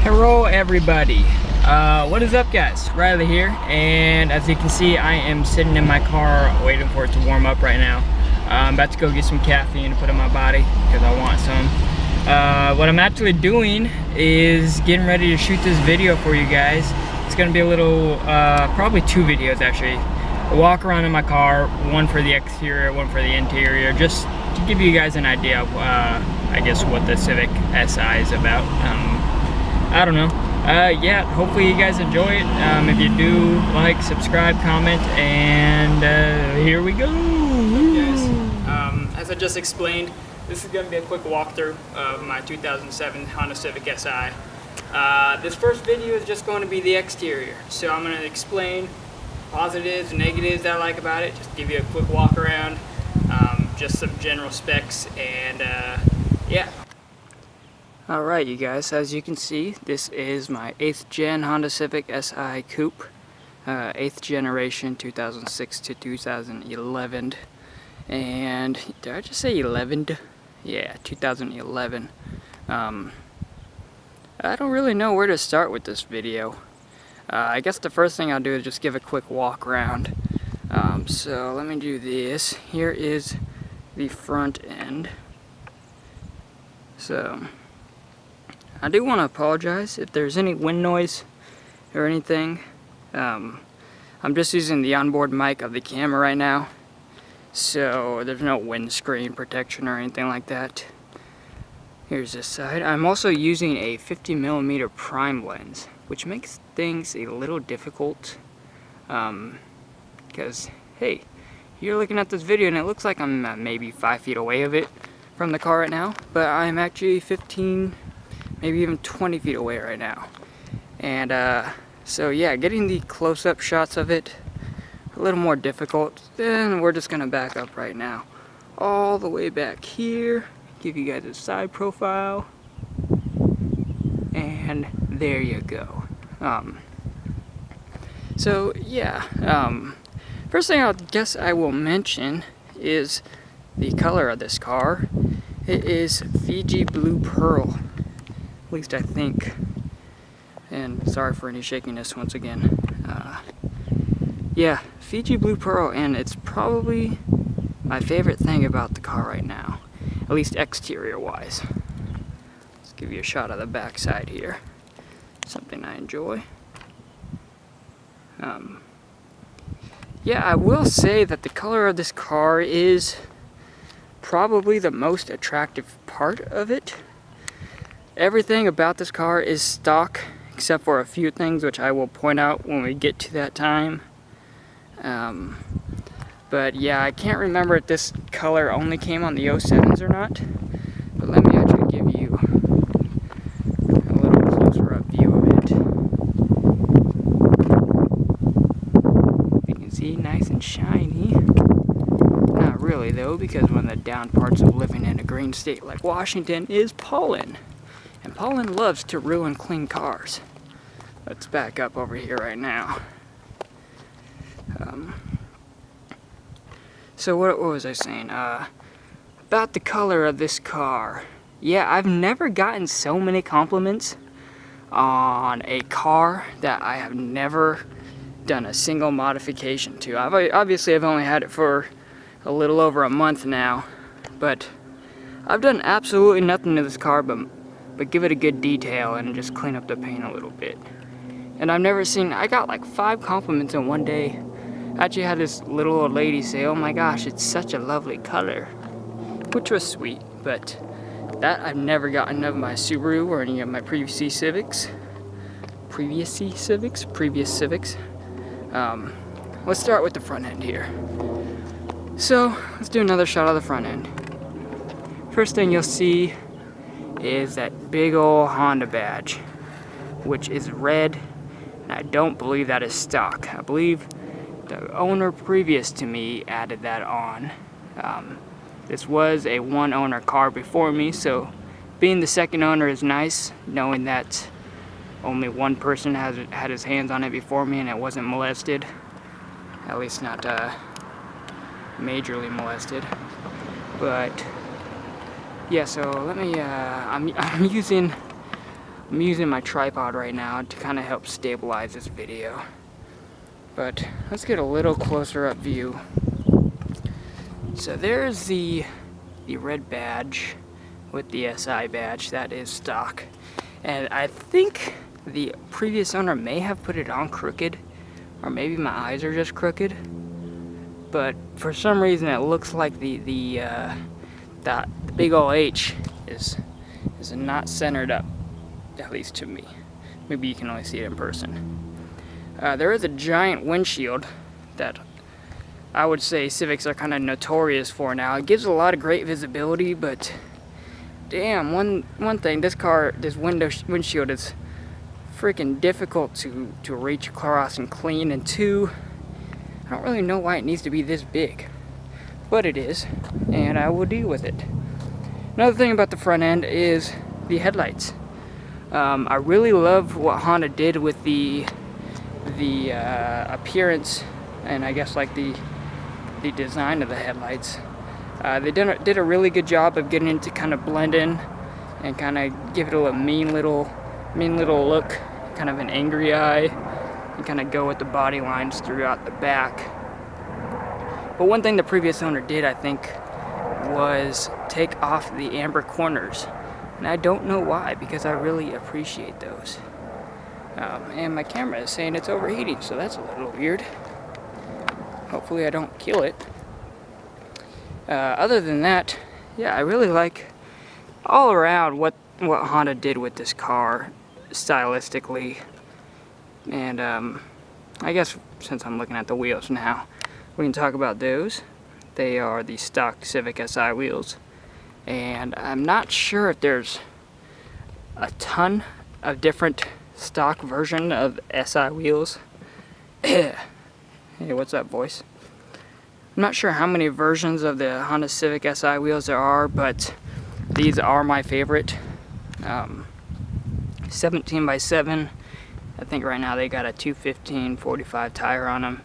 Hello everybody, what is up guys? Riley here, and as you can see I am sitting in my car waiting for it to warm up right now. I'm about to go get some caffeine to put in my body because I want some. What I'm actually doing is getting ready to shoot this video for you guys. It's going to be a little, probably two videos actually. A walk around in my car, one for the exterior, one for the interior, just to give you guys an idea of I guess what the Civic SI is about. I don't know. Yeah, hopefully you guys enjoy it. If you do, like, subscribe, comment, and here we go. Guys, as I just explained, this is going to be a quick walkthrough of my 2007 Honda Civic Si. This first video is just going to be the exterior. So I'm going to explain positives and negatives I like about it, just give you a quick walk around, just some general specs, and yeah. Alright you guys, as you can see, this is my 8th gen Honda Civic Si Coupe, 8th generation, 2006 to 2011, and did I just say 11? Yeah, 2011. I don't really know where to start with this video. I guess the first thing I'll do is just give a quick walk around. So let me do this. Here is the front end. So I do want to apologize if there's any wind noise or anything. I'm just using the onboard mic of the camera right now, so there's no windscreen protection or anything like that. Here's this side. I'm also using a 50mm prime lens, which makes things a little difficult, because hey, you're looking at this video and it looks like I'm maybe 5 feet away from the car right now, but I'm actually 15, maybe even 20 feet away right now. And so yeah, getting the close-up shots of it a little more difficult. Then we're just gonna back up right now, all the way back here, give you guys a side profile, and there you go. So yeah, first thing I guess I will mention is the color of this car. It is Fiji Blue Pearl, at least I think. And sorry for any shakiness once again. Yeah, Fiji Blue Pearl, and it's probably my favorite thing about the car right now, at least exterior wise. Let's give you a shot of the back side here. Something I enjoy. Yeah, I will say that the color of this car is probably the most attractive part of it. Everything about this car is stock, except for a few things which I will point out when we get to that time. But yeah, I can't remember if this color only came on the 07s or not. But let me actually give you a little closer up view of it. You can see, nice and shiny. Not really though, because one of the down parts of living in a green state like Washington is pollen. And pollen loves to ruin clean cars. Let's back up over here right now. So what was I saying? About the color of this car. Yeah, I've never gotten so many compliments on a car that I have never done a single modification to. Obviously I've only had it for a little over a month now, but I've done absolutely nothing to this car but give it a good detail and just clean up the paint a little bit. And I've never seen, I got like 5 compliments in one day. I actually had this little old lady say, "Oh my gosh, it's such a lovely color," which was sweet, but that I've never gotten of my Subaru or any of my previous Civics. Let's start with the front end here. So let's do another shot of the front end. First thing you'll see is that big old Honda badge, which is red, and I don't believe that is stock. I believe the owner previous to me added that on. This was a one owner car before me, so being the second owner is nice, knowing that only one person has had his hands on it before me and it wasn't molested. At least not majorly molested. But yeah, so let me, I'm using I'm using my tripod right now to kind of help stabilize this video. But let's get a little closer up view. So there's the red badge with the SI badge. That is stock. And I think the previous owner may have put it on crooked, or maybe my eyes are just crooked. But for some reason it looks like the big ol' H is not centered up, at least to me. Maybe you can only see it in person. There is a giant windshield that I would say Civics are kind of notorious for now. It gives a lot of great visibility, but damn, one thing, this windshield is freaking difficult to reach across and clean, and two, I don't really know why it needs to be this big, but it is, and I will deal with it. Another thing about the front end is the headlights. I really love what Honda did with the appearance, and I guess like the design of the headlights. They did a really good job of getting it to kind of blend in and kind of give it a mean little look, kind of an angry eye, and kind of go with the body lines throughout the back. But one thing the previous owner did, I think, was take off the amber corners, and I don't know why, because I really appreciate those. And my camera is saying it's overheating, so that's a little weird. Hopefully I don't kill it. Other than that, yeah, I really like all around what Honda did with this car stylistically. And I guess since I'm looking at the wheels now, we can talk about those. They are the stock Civic Si wheels, and I'm not sure if there's a ton of different stock version of Si wheels. Hey, what's up, voice? I'm not sure how many versions of the Honda Civic Si wheels there are, but these are my favorite. 17x7. I think right now they got a 215/45 tire on them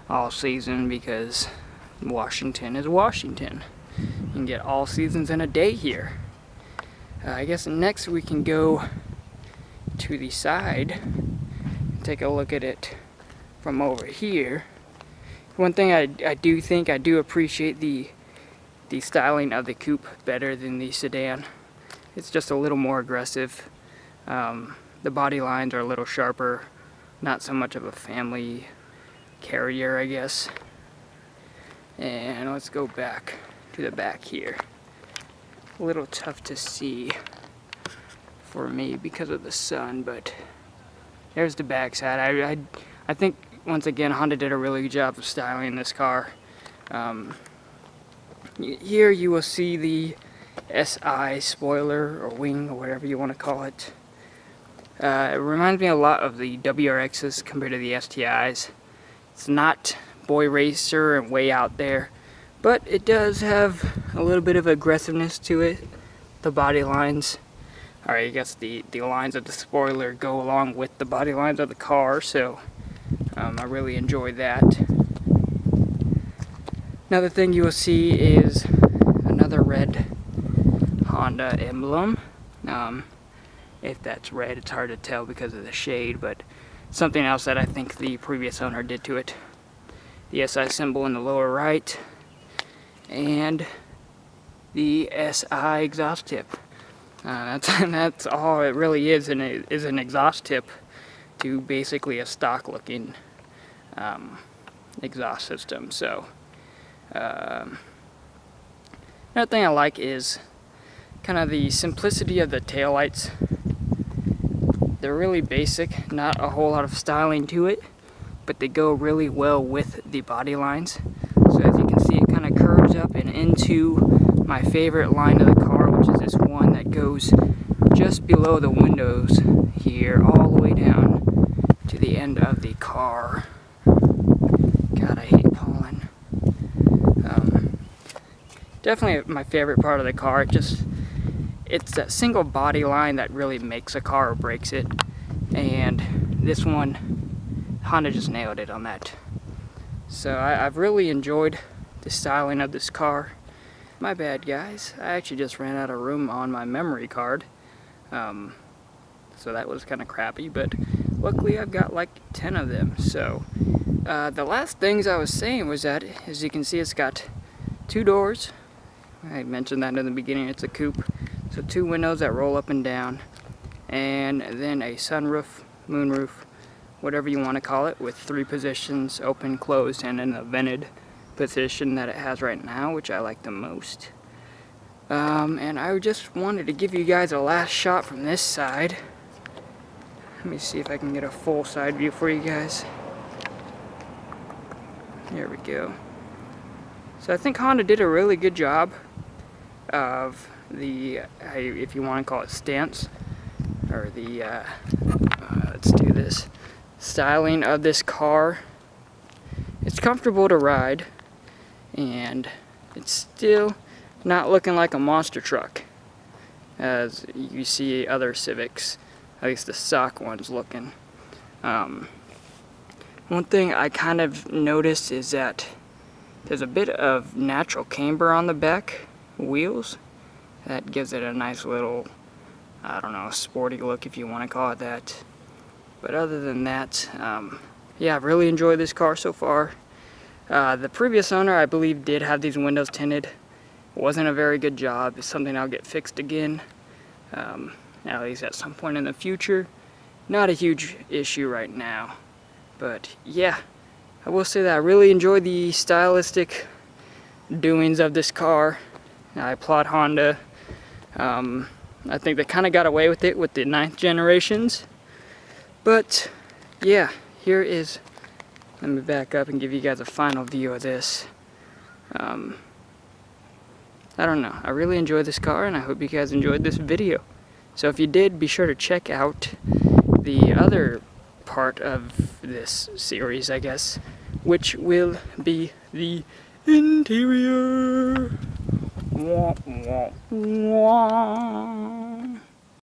all season, because Washington is Washington. You can get all seasons in a day here. I guess next we can go to the side and take a look at it from over here. One thing I do appreciate the styling of the coupe better than the sedan. It's just a little more aggressive. The body lines are a little sharper, not so much of a family carrier, I guess. And let's go back to the back here. A little tough to see for me because of the sun, but there's the back side. I think once again Honda did a really good job of styling this car. Here you will see the SI spoiler or wing or whatever you want to call it. It reminds me a lot of the WRXs compared to the STIs. It's not boy racer and way out there, but it does have a little bit of aggressiveness to it. The body lines, I guess the lines of the spoiler go along with the body lines of the car, so I really enjoy that. Another thing you will see is another red Honda emblem. If that's red, it's hard to tell because of the shade, but something else that I think the previous owner did to it. The SI symbol in the lower right, and the SI exhaust tip. That's all it really is, and it is an exhaust tip to basically a stock looking exhaust system. So another thing I like is kind of the simplicity of the taillights. They're really basic, not a whole lot of styling to it, but they go really well with the body lines. So as you can see, it kind of curves up and into my favorite line of the car, which is this one that goes just below the windows here, all the way down to the end of the car. God, I hate pollen. Definitely my favorite part of the car. It's that single body line that really makes a car or breaks it, and this one, Honda just nailed it on that. So I've really enjoyed the styling of this car. My bad, guys, I actually just ran out of room on my memory card, but so that was kind of crappy, but luckily I've got like 10 of them. So the last things I was saying was that, as you can see, it's got 2 doors. I mentioned that in the beginning. It's a coupe, so 2 windows that roll up and down, and then a sunroof, moonroof, whatever you want to call it, with 3 positions: open, closed, and in a vented position that it has right now, which I like the most. And I just wanted to give you guys a last shot from this side. Let me see if I can get a full side view for you guys. There we go. So I think Honda did a really good job of the, if you want to call it stance, or the, let's do this, styling of this car. It's comfortable to ride, and it's still not looking like a monster truck as you see other Civics, at least the stock ones, looking. One thing I kind of noticed is that there's a bit of natural camber on the back wheels. That gives it a nice little, I don't know, sporty look, if you want to call it that. But other than that, yeah, I've really enjoyed this car so far. The previous owner, I believe, did have these windows tinted. It wasn't a very good job. It's something I'll get fixed again, at least at some point in the future. Not a huge issue right now. But yeah, I will say that I really enjoy the stylistic doings of this car. I applaud Honda. I think they kind of got away with it with the 9th generations. But yeah, here is, let me back up and give you guys a final view of this. I don't know, I really enjoyed this car, and I hope you guys enjoyed this video. So if you did, be sure to check out the other part of this series, I guess, which will be the interior. Wah, wah, wah.